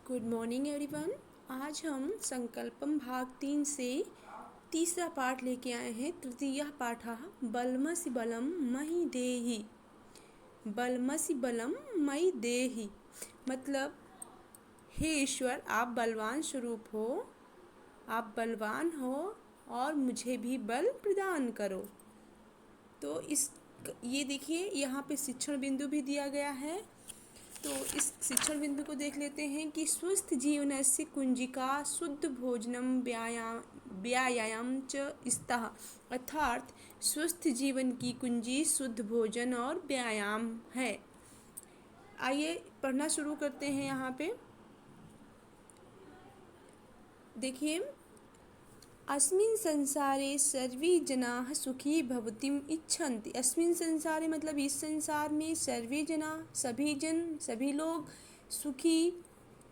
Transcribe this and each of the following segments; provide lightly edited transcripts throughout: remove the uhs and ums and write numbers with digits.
Good morning everyone. आज हम संकल्पम भाग 3 से तीसरा पाठ लेके आए हैं। तृतीय पाठ बलमसि बलम मही देहि। बलमसि बलम मई देहि मतलब हे ईश्वर, आप बलवान स्वरूप हो, आप बलवान हो और मुझे भी बल प्रदान करो। तो ये देखिए, यहाँ पे शिक्षण बिंदु भी दिया गया है। तो इस शिक्षण बिंदु को देख लेते हैं कि स्वस्थ जीवनस्य कुंजिका शुद्ध भोजनम व्यायाम च स्तः। अर्थात स्वस्थ जीवन की कुंजी शुद्ध भोजन और व्यायाम है। आइए पढ़ना शुरू करते हैं। यहाँ पे देखिए, अस्मिन् संसारे सर्वे जनाः सुखी भवतिम इच्छन्ति। अस्मिन् संसारे मतलब इस संसार में सर्वे जना सभी लोग सुखी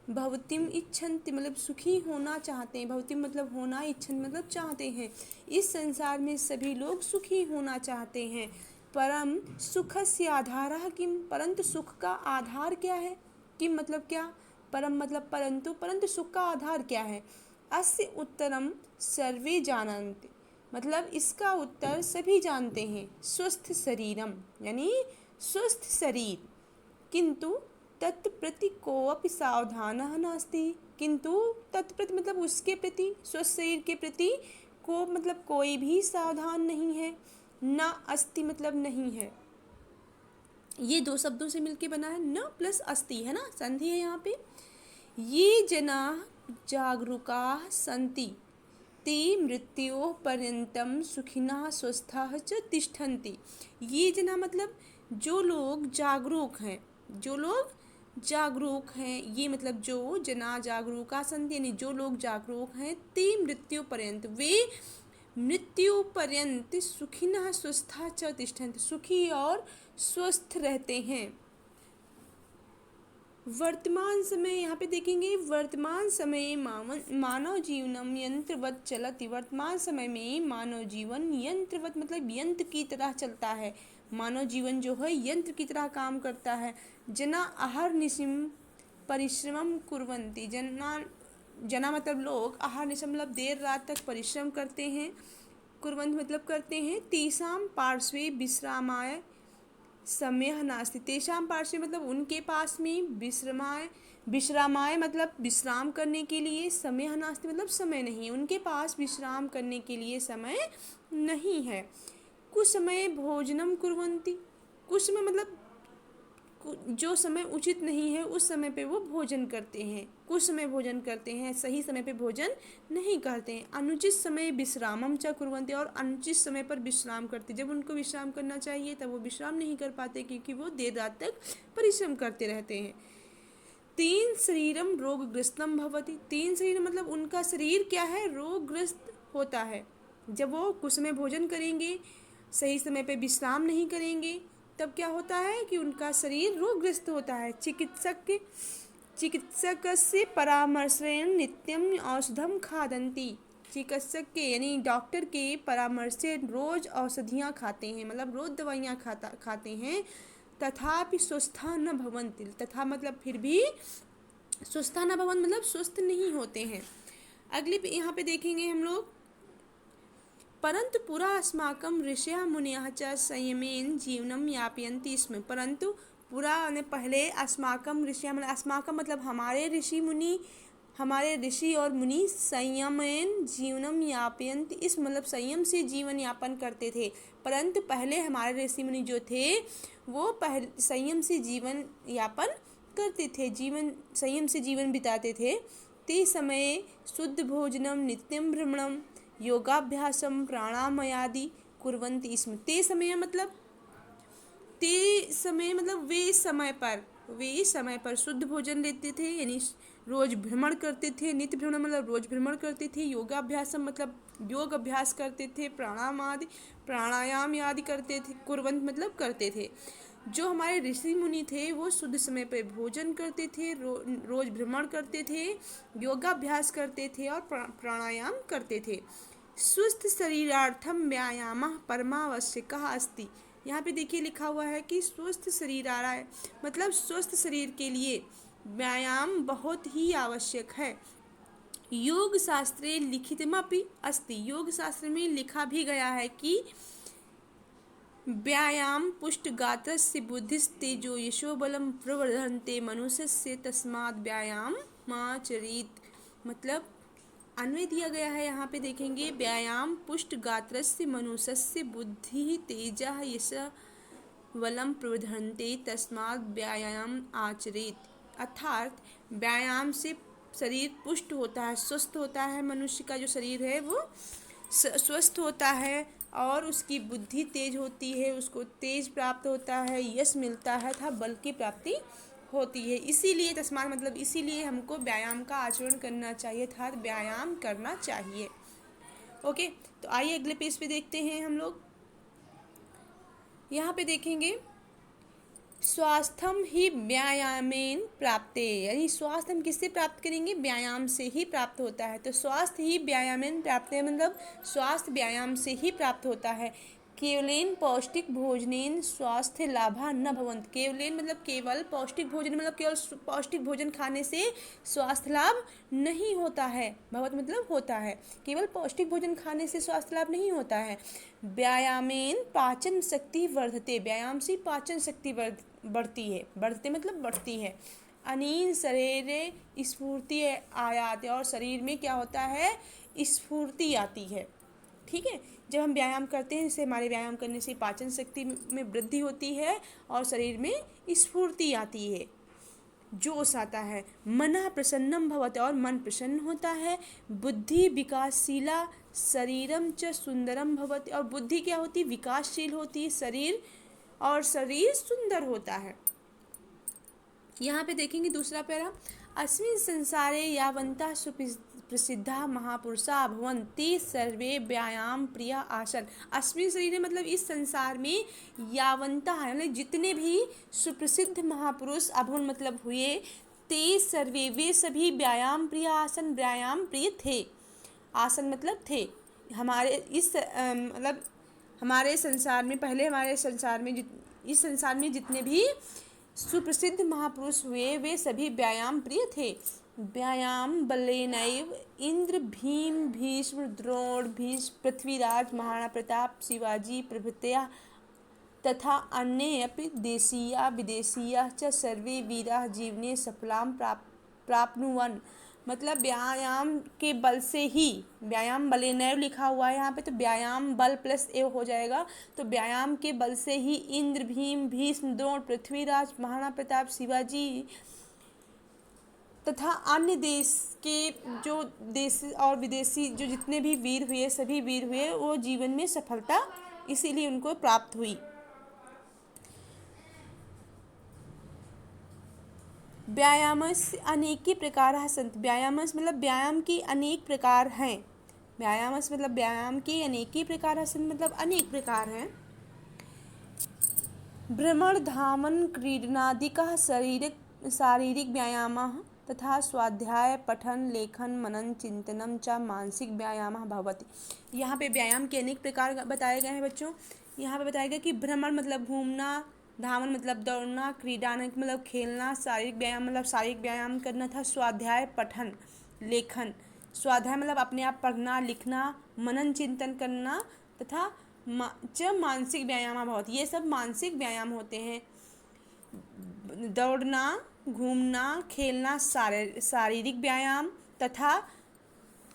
भवतिम इच्छन्ति मतलब सुखी होना चाहते हैं। भवतिम मतलब होना, इच्छन्ति मतलब चाहते हैं। इस संसार में सभी लोग सुखी होना चाहते हैं। परम सुखस्य आधारः किम, परंतु सुख का आधार क्या है। किम मतलब क्या, परम मतलब परंतु सुख का आधार क्या है। अस्य उत्तरम सर्वे जानन्ति मतलब इसका उत्तर सभी जानते हैं। स्वस्थ शरीरम यानी स्वस्थ शरीर, किंतु तत्प्रति कोऽपि सावधानः नास्ति। किंतु तत्प्रति मतलब उसके प्रति, स्वस्थ शरीर के प्रति, को मतलब कोई भी सावधान नहीं है। न अस्ति मतलब नहीं है। ये दो शब्दों से मिलके बना है, न प्लस अस्ति है ना, संधि है यहाँ पे। ये जना जागरूकाः सन्ति ते मृत्योः पर्यन्तं सुखिनः स्वस्थाः च तिष्ठन्ति। ये जना मतलब जो लोग जागरूक हैं, ये मतलब जो जना जागरूका सन्ति यानी जो लोग जागरूक हैं, ते मृत्यु पर्यंत वे मृत्यु पर्यंत सुखिनः स्वस्थाः च तिष्ठन्ति सुखी और स्वस्थ रहते हैं। वर्तमान समय यहाँ पे देखेंगे, वर्तमान समय मानव जीवनम यंत्रवत चलति। वर्तमान समय में मानव जीवन यंत्रवत मतलब यंत्र की तरह चलता है। मानव जीवन जो है यंत्र की तरह काम करता है। जना आहार निशिम परिश्रमम कुर्वन्ति। जना मतलब लोग, आहार निशम मतलब देर रात तक परिश्रम करते हैं। कुर्वन्ति मतलब करते हैं। तेषां पार्श्वे विश्रामाय समय नास्ति। तेषां पार्श्वे मतलब उनके पास में विश्रामाय मतलब विश्राम करने के लिए, समय नास्ति मतलब समय नहीं, उनके पास विश्राम करने के लिए समय नहीं है। कुछ समय भोजनम कुर्वन्ति, कुछ समय मतलब जो समय उचित नहीं है उस समय पे वो भोजन करते हैं। कुछ समय भोजन करते हैं, सही समय पे भोजन नहीं करते हैं। अनुचित समय विश्रामम च कुर्वन्ति और अनुचित समय पर विश्राम करते। जब उनको विश्राम करना चाहिए तब वो विश्राम नहीं कर पाते, क्योंकि वो देर रात तक परिश्रम करते रहते हैं। तीन शरीरम रोगग्रस्तम भवति। तीन शरीर मतलब उनका शरीर क्या है, रोगग्रस्त होता है। जब वो कुछ समय भोजन करेंगे, सही समय पे विश्राम नहीं करेंगे, तब क्या होता है कि उनका शरीर रोगग्रस्त होता है। चिकित्सकस्य परामर्शेन नित्यम औषधम खादन्ति। चिकित्सक के यानी डॉक्टर के परामर्श से रोज औषधियाँ खाते हैं, मतलब रोज दवाइयाँ खाते हैं। तथापि स्वस्था न भवन्ति, तथा मतलब फिर भी स्वस्था न भवन्ति मतलब स्वस्थ नहीं होते हैं। अगली यहाँ पे देखेंगे हम लोग, परंतु पुरा अस्माकं ऋषयः मुनयः च संयमेन जीवनं यापयन्ति स्म। परंतु पुरा ने पहले अस्माकं ऋषयः अस्माकं मतलब हमारे ऋषि और मुनि संयमेन जीवनम यापयन्ति इस मतलब संयम से जीवन यापन करते थे। परंतु पहले हमारे ऋषि मुनि जो थे वो संयम से जीवन यापन करते थे, संयम से जीवन बिताते थे। ते समय शुद्ध भोजनम नित्यम भ्रमणम योगाभ्यासम प्राणायामादि कुर्वन्ति स्म। ते समय मतलब वे समय पर शुद्ध भोजन लेते थे, यानी रोज भ्रमण करते थे। नित्य भ्रमण मतलब रोज भ्रमण करते थे। योगाभ्यासम मतलब योग अभ्यास करते थे। प्राणायाम आदि करते थे। कुर्वन्ति मतलब करते थे। जो हमारे ऋषि मुनि थे वो शुद्ध समय पर भोजन करते थे, रोज भ्रमण करते थे, योगाभ्यास करते थे और प्राणायाम करते थे। स्वस्थ शरीरार्थम व्यायामः परमावश्यकः अस्ति। यहाँ पे देखिए लिखा हुआ है कि स्वस्थ शरीर आ रहा है, मतलब स्वस्थ शरीर के लिए व्यायाम बहुत ही आवश्यक है। योग शास्त्रे लिखितमपि अस्ति, योग शास्त्र में लिखा भी गया है कि व्यायाम पुष्टगात्रस्य बुद्धिस्तेजो यशोबलम प्रवर्धन्ते मनुष्यस्य तस्माद् व्यायामाचरेत्। मतलब अन्वय दिया गया है, यहाँ पे देखेंगे व्यायाम पुष्टगात्रस्य मनुष्यस्य बुद्धि तेजः यशबलम प्रवर्धन्ते तस्माद् व्यायाम आचरेत्। अर्थात व्यायाम से शरीर पुष्ट होता है, स्वस्थ होता है। मनुष्य का जो शरीर है वो स्वस्थ होता है और उसकी बुद्धि तेज होती है, उसको तेज प्राप्त होता है, यश मिलता है तथा बल की प्राप्ति होती है। इसीलिए तस्मात् मतलब इसीलिए हमको व्यायाम का आचरण करना चाहिए, अर्थात व्यायाम करना चाहिए। ओके, तो आइए अगले पेज पे देखते हैं हम लोग। यहाँ पे देखेंगे स्वास्थ्यम ही व्यायामेन प्राप्ते, यानी स्वास्थ्य हम किससे प्राप्त करेंगे? व्यायाम से ही प्राप्त होता है। तो स्वास्थ्य ही व्यायामेन प्राप्ते मतलब स्वास्थ्य व्यायाम से ही प्राप्त होता है। केवलेन पौष्टिक भोजनेन स्वास्थ्य लाभा न भवन्ति। केवलेन मतलब केवल, पौष्टिक भोजन मतलब केवल पौष्टिक भोजन खाने से स्वास्थ्य लाभ नहीं होता है। भवत मतलब होता है, केवल पौष्टिक भोजन खाने से स्वास्थ्य लाभ नहीं होता है। व्यायामेन पाचन शक्ति वर्धते, व्यायाम से पाचन शक्ति बढ़ती है, बढ़ते मतलब बढ़ती है। अनीन शरीर स्फूर्ति आयात, और शरीर में क्या होता है? स्फूर्ति आती है। ठीक है, जब हम व्यायाम करते हैं, इससे हमारे व्यायाम करने से पाचन शक्ति में वृद्धि होती है और शरीर में स्फूर्ति आती है, जोश आता है। मना प्रसन्नम भवति, और मन प्रसन्न होता है। बुद्धि विकासशीला शरीरम च सुंदरम भवति, और बुद्धि क्या होती है? विकासशील होती है शरीर, और शरीर सुंदर होता है। यहाँ पे देखेंगे दूसरा पैरा, अस्मिन् संसारे यावन्तः सुप्रसिद्धा महापुरुषा भवन्ति सर्वे व्यायाम प्रिया आसन। अस्मिन् शरीरे मतलब इस संसार में, यावन्तः मतलब जितने भी सुप्रसिद्ध महापुरुष अभवन मतलब हुए, ते सर्वे वे सभी व्यायाम प्रिय आसन व्यायाम प्रिय थे। आसन मतलब थे। हमारे इस मतलब हमारे संसार में, पहले हमारे संसार में इस संसार में जितने भी सुप्रसिद्ध महापुरुष हुए वे सभी व्यायाम प्रिय थे। व्यायाम बलेनैव इंद्र भीम भीष्म द्रोण भीष्म पृथ्वीराज महाराणा प्रताप शिवाजी प्रभृतयः तथा अन्ये अपि देशीया विदेशीया च सर्वे वीराः जीवने सफलां प्राप्नुवन्। मतलब व्यायाम के बल से ही, व्यायाम बलेनैव लिखा हुआ है यहाँ पे, तो व्यायाम बल प्लस एव हो जाएगा। तो व्यायाम के बल से ही इंद्र भीम भीष्म द्रोण पृथ्वीराज महाराणा प्रताप शिवाजी तथा अन्य देश के जो देश और विदेशी जो जितने भी वीर हुए, सभी वीर हुए, वो जीवन में सफलता इसीलिए उनको प्राप्त हुई। व्यायामस्य अनेके प्रकाराः सन्ति, व्यायामस्य मतलब व्यायाम के अनेक प्रकार हैं। व्यायामस्य मतलब व्यायाम के अनेके प्रकाराः सन्ति मतलब अनेक प्रकार हैं। भ्रमण धामन क्रीडनादिकः शारीरिक व्यायामः तथा स्वाध्याय पठन लेखन मनन चिंतनम च मानसिक व्यायामः भवति। यहाँ पे व्यायाम के अनेक प्रकार बताए गए हैं बच्चों। यहाँ पे बताया गया कि भ्रमण मतलब घूमना, धावन मतलब दौड़ना, क्रीडा मतलब खेलना, शारीरिक व्यायाम मतलब शारीरिक व्यायाम करना था, स्वाध्याय पठन लेखन, स्वाध्याय मतलब अपने आप पढ़ना लिखना, मनन चिंतन करना तथा मानसिक व्यायाम बहुत, ये सब मानसिक व्यायाम होते हैं। दौड़ना, घूमना, खेलना शारीरिक व्यायाम तथा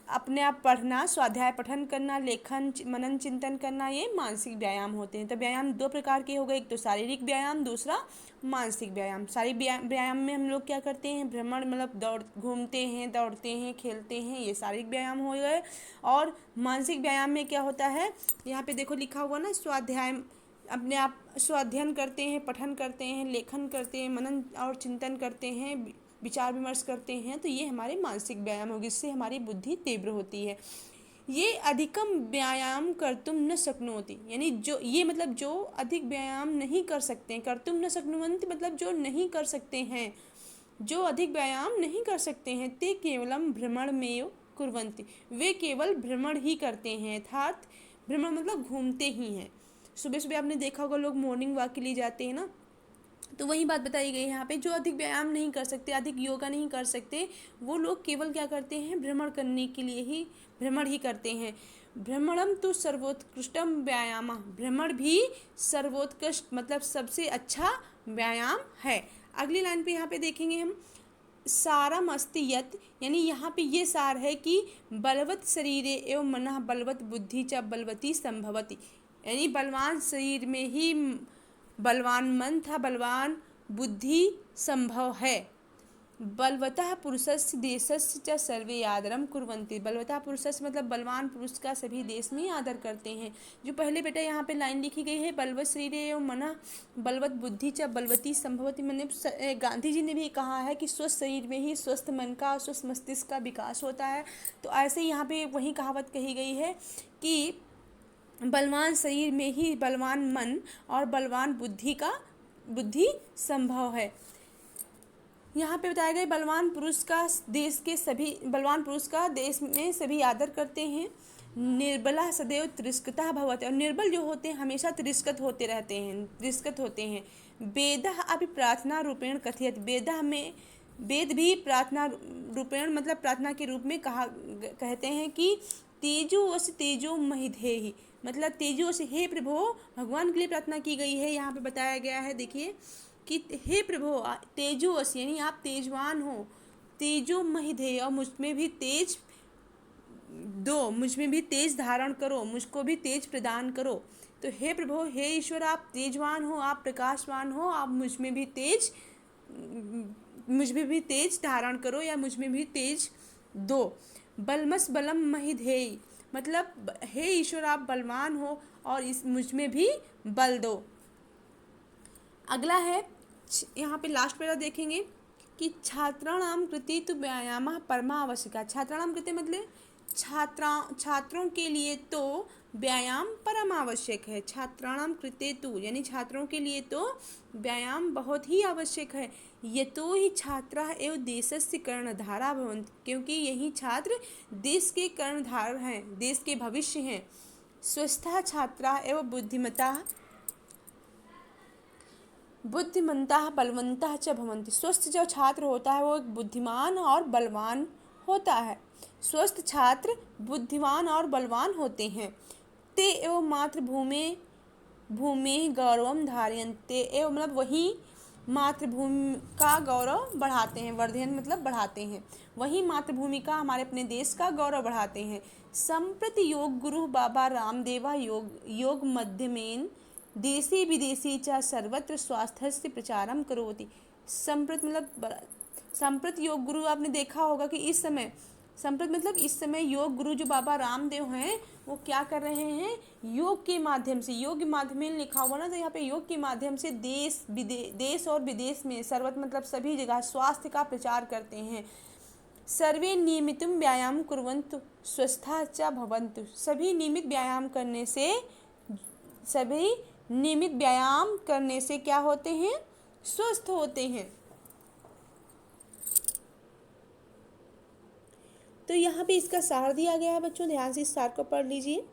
अपने आप पढ़ना, स्वाध्याय पठन करना, लेखन मनन चिंतन करना, ये मानसिक व्यायाम होते हैं। तो व्यायाम दो प्रकार के हो गए, एक तो शारीरिक व्यायाम, दूसरा मानसिक व्यायाम। शारीरिक व्यायाम में हम लोग क्या करते हैं? भ्रमण मतलब घूमते हैं, दौड़ते हैं, खेलते हैं, ये शारीरिक व्यायाम हो गए। और मानसिक व्यायाम में क्या होता है? यहाँ पे देखो लिखा हुआ ना, स्वाध्याय अपने आप स्वाध्ययन करते हैं, पठन करते हैं, लेखन करते हैं, मनन और चिंतन करते हैं, विचार विमर्श करते हैं, तो ये हमारे मानसिक व्यायाम होगी, इससे हमारी बुद्धि तीव्र होती है। ये अधिकम व्यायाम कर्तुम न शक्नोति, यानी जो ये मतलब जो अधिक व्यायाम नहीं कर सकते हैं, कर्तुम न शक्नुवन्ति मतलब जो नहीं कर सकते हैं, जो अधिक व्यायाम नहीं कर सकते हैं, ते केवलम भ्रमण में कुर्वन्ति, वे केवल भ्रमण ही करते हैं, अर्थात भ्रमण मतलब घूमते ही हैं। सुबह सुबह आपने देखा होगा लोग मॉर्निंग वॉक के लिए जाते हैं ना, तो वही बात बताई गई है यहाँ पे, जो अधिक व्यायाम नहीं कर सकते, अधिक योगा नहीं कर सकते, वो लोग केवल क्या करते हैं, भ्रमण करने के लिए ही भ्रमण ही करते हैं। भ्रमणम तो सर्वोत्कृष्टम व्यायाम, भ्रमण भी सर्वोत्कृष्ट मतलब सबसे अच्छा व्यायाम है। अगली लाइन पे यहाँ पे देखेंगे हम, सारम अस्ति यत्, यानी यहाँ पे ये सार है कि बलवत शरीरे एवं मनः बलवत बुद्धि च बलवती संभवती, यानी बलवान शरीर में ही बलवान मन था, बलवान बुद्धि संभव है। बलवतः पुरुषस्य देशस्य च सर्वे आदरम कुर्वन्ति, बलवतः पुरुषस्य मतलब बलवान पुरुष का सभी देश में आदर करते हैं। जो पहले बेटा यहाँ पे लाइन लिखी गई है, बलवत शरीर एवं मना बलवत बुद्धि च बलवती संभवती, मैंने गांधी जी ने भी कहा है कि स्वस्थ शरीर में ही स्वस्थ मन का और स्वस्थ मस्तिष्क का विकास होता है। तो ऐसे यहाँ पे वही कहावत कही गई है कि बलवान शरीर में ही बलवान मन और बलवान बुद्धि संभव है। यहाँ पे बताया गया बलवान पुरुष का देश में सभी आदर करते हैं। निर्बला सदैव तिरस्कृतः भवति, और निर्बल जो होते हैं हमेशा तिरस्कृत होते हैं। वेदः अपि प्रार्थना रूपेण कथयति, वेद भी प्रार्थना रूपेण मतलब प्रार्थना के रूप में कहते हैं कि तेजोवश तेजो महिधेहि, मतलब तेजोवश, हे प्रभु, भगवान के लिए प्रार्थना की गई है। यहाँ पे बताया गया है, देखिए कि हे प्रभु तेजोवश, यानी आप तेजवान हो, तेजो महिधेय, और मुझ में भी तेज धारण करो, मुझको भी तेज प्रदान करो। तो हे प्रभु, हे ईश्वर, आप तेजवान हो, आप प्रकाशवान हो, आप मुझ में भी तेज धारण करो या मुझ में भी तेज दो। बलमस बलम महिधेय, मतलब हे ईश्वर आप बलवान हो और मुझ में भी बल दो। अगला है, यहाँ पे लास्ट पैरा देखेंगे कि छात्राणाम कृते तो व्यायामः परमावश्यकः, छात्राणाम कृते मतलब छात्रों के लिए तो व्यायाम परम आवश्यक है। छात्राणाम कृते तो यानी छात्रों के लिए तो व्यायाम बहुत ही आवश्यक है। यतो ही छात्राः एव देशस्य कर्णधारा भवन्ति, क्योंकि यही छात्र देश के कर्णधार हैं, देश के भविष्य हैं। स्वस्थः छात्राः एव बुद्धिमन्तः बलवन्तः च भवन्ति, स्वस्थ जो छात्र होता है वो एक बुद्धिमान और बलवान होता है। स्वस्थ छात्र बुद्धिमान और बलवान होते हैं। ते एव मातृभूमि गौरवम धारयन्ते, एव मतलब वही मातृभूमि का गौरव बढ़ाते हैं, वर्धयन मतलब बढ़ाते हैं, वही मातृभूमि का हमारे अपने देश का गौरव बढ़ाते हैं। संप्रति योग गुरु बाबा रामदेवा योग मध्यमेन देशी विदेशी च सर्वत्र स्वास्थ्यस्य प्रचारम करोति। संप्रत योग गुरु आपने देखा होगा कि इस समय संप्रत मतलब इस समय योग गुरु जो बाबा रामदेव हैं वो क्या कर रहे हैं, योग के माध्यम से, योग के माध्यम में लिखा हुआ ना, तो यहाँ पे योग के माध्यम से देश और विदेश में सर्वत्र मतलब सभी जगह स्वास्थ्य का प्रचार करते हैं। सर्वे नियमितम व्यायाम कुर्वन्तु स्वस्था च भवन्तु, सभी नियमित व्यायाम करने से क्या होते हैं, स्वस्थ होते हैं। तो यहाँ पे इसका सार दिया गया है बच्चों, ध्यान से इस सार को पढ़ लीजिए।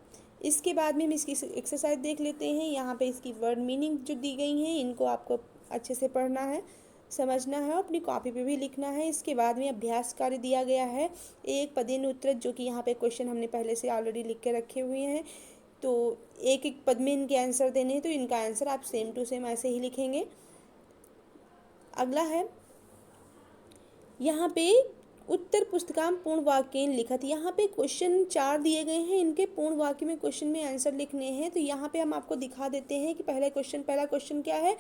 इसके बाद में हम इसकी एक्सरसाइज देख लेते हैं। यहाँ पे इसकी वर्ड मीनिंग जो दी गई हैं इनको आपको अच्छे से पढ़ना है, समझना है, अपनी कॉपी पे भी लिखना है। इसके बाद में अभ्यास कार्य दिया गया है, एक पदेन उत्तर, जो कि यहाँ पे क्वेश्चन हमने पहले से ऑलरेडी लिख के रखे हुए हैं। तो एक एक पद में इनके आंसर देने हैं, तो इनका आंसर आप सेम टू सेम ऐसे ही लिखेंगे। अगला है यहाँ पे उत्तर पुस्तिकाम पूर्ण वाक्य लिखत, यहाँ पे क्वेश्चन 4 दिए गए हैं, इनके पूर्ण वाक्य में क्वेश्चन में आंसर लिखने हैं। तो यहाँ पे हम आपको दिखा देते हैं कि पहला क्वेश्चन क्या है,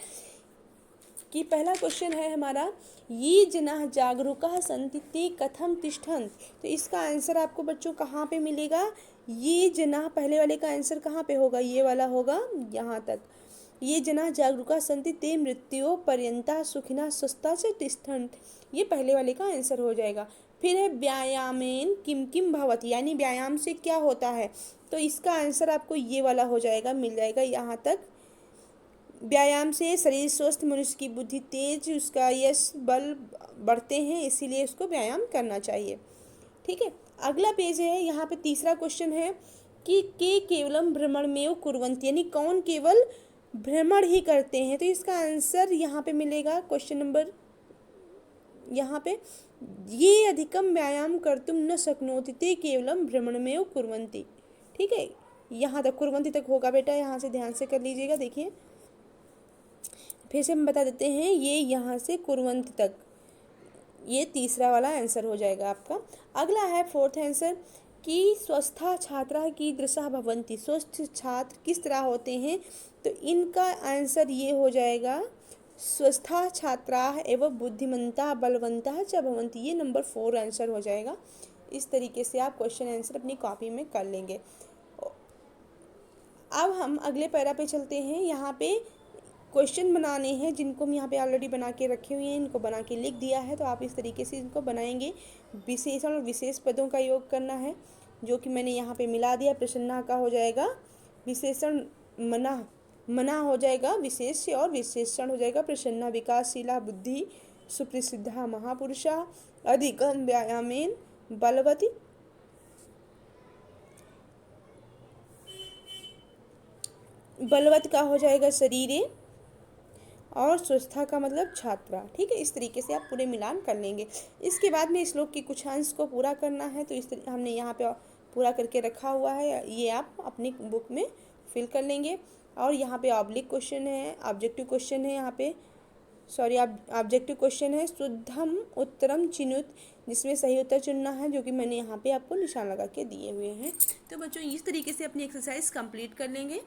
कि पहला क्वेश्चन है हमारा, ये जनाः जागरूकाः सन्ति ते कथं तिष्ठन्ति। तो इसका आंसर आपको बच्चों कहाँ पे मिलेगा, ये जनाः पहले वाले का आंसर कहाँ पे होगा, ये वाला होगा यहाँ तक। ये जनाः जागरूकाः सन्ति ते मृत्योः पर्यन्ताः सुखिनः स्वस्थाः च तिष्ठन्ति, ये पहले वाले का आंसर हो जाएगा। फिर है व्यायामेन किम किम भवति, यानी व्यायाम से क्या होता है, तो इसका आंसर आपको ये वाला हो जाएगा, मिल जाएगा यहाँ तक। व्यायाम से शरीर स्वस्थ, मनुष्य की बुद्धि तेज, उसका यश बल बढ़ते हैं, इसीलिए उसको व्यायाम करना चाहिए। ठीक है, अगला पेज है, यहाँ पे तीसरा क्वेश्चन है कि के केवलम भ्रमणमेव कुर्वन्ति, यानी कौन केवल भ्रमण ही करते हैं। तो इसका आंसर यहाँ पे मिलेगा क्वेश्चन नंबर यहाँ पे, ये अधिकम व्यायाम कर्तुम न शक्नोति ते केवलम भ्रमणमेव कुर्वन्ति। ठीक है, यहाँ तक कुर्वन्ति तक होगा बेटा, यहाँ से ध्यान से कर लीजिएगा। देखिए फिर से हम बता देते हैं, ये यहाँ से कुर्वन्ति तक, ये तीसरा वाला आंसर हो जाएगा आपका। अगला है फोर्थ आंसर कि स्वस्था छात्रा कीदृशः भवन्ति, स्वस्थ छात्र किस तरह होते हैं। तो इनका आंसर ये हो जाएगा, स्वस्था छात्रा एवं बुद्धिमंता बलवंता च भवन्ति। ये नंबर 4 आंसर हो जाएगा। इस तरीके से आप क्वेश्चन आंसर अपनी कॉपी में कर लेंगे। अब हम अगले पैरा पे चलते हैं। यहाँ पे क्वेश्चन बनाने हैं, जिनको हम यहाँ पे ऑलरेडी बना के रखे हुए हैं, इनको बना के लिख दिया है। तो आप इस तरीके से इनको बनाएंगे। विशेषण और विशेष पदों का योग करना है, जो कि मैंने यहाँ पे मिला दिया। प्रसन्ना का हो जाएगा विशेषण, मना हो जाएगा विशेष्य, और विशेषण हो जाएगा प्रसन्ना। विकासशीला बुद्धि, सुप्रसिद्धा महापुरुषा, अधिकम व्यायामेन बलवती। बलवत का हो जाएगा शरीरे, और स्वस्था का मतलब छात्रा। ठीक है, इस तरीके से आप पूरे मिलान कर लेंगे। इसके बाद में श्लोक के कुछ अंश को पूरा करना है। तो इस हमने यहाँ पे पूरा करके रखा हुआ है, ये आप अपनी बुक में फिल कर लेंगे। और यहाँ पे ऑब्लिक क्वेश्चन है, ऑब्जेक्टिव क्वेश्चन है, यहाँ पे सॉरी ऑब्जेक्टिव क्वेश्चन है, शुद्धम उत्तरम चिनुत, जिसमें सही उत्तर चुनना है, जो कि मैंने यहाँ पे आपको निशान लगा के दिए हुए हैं। तो बच्चों इस तरीके से अपनी एक्सरसाइज कंप्लीट कर लेंगे।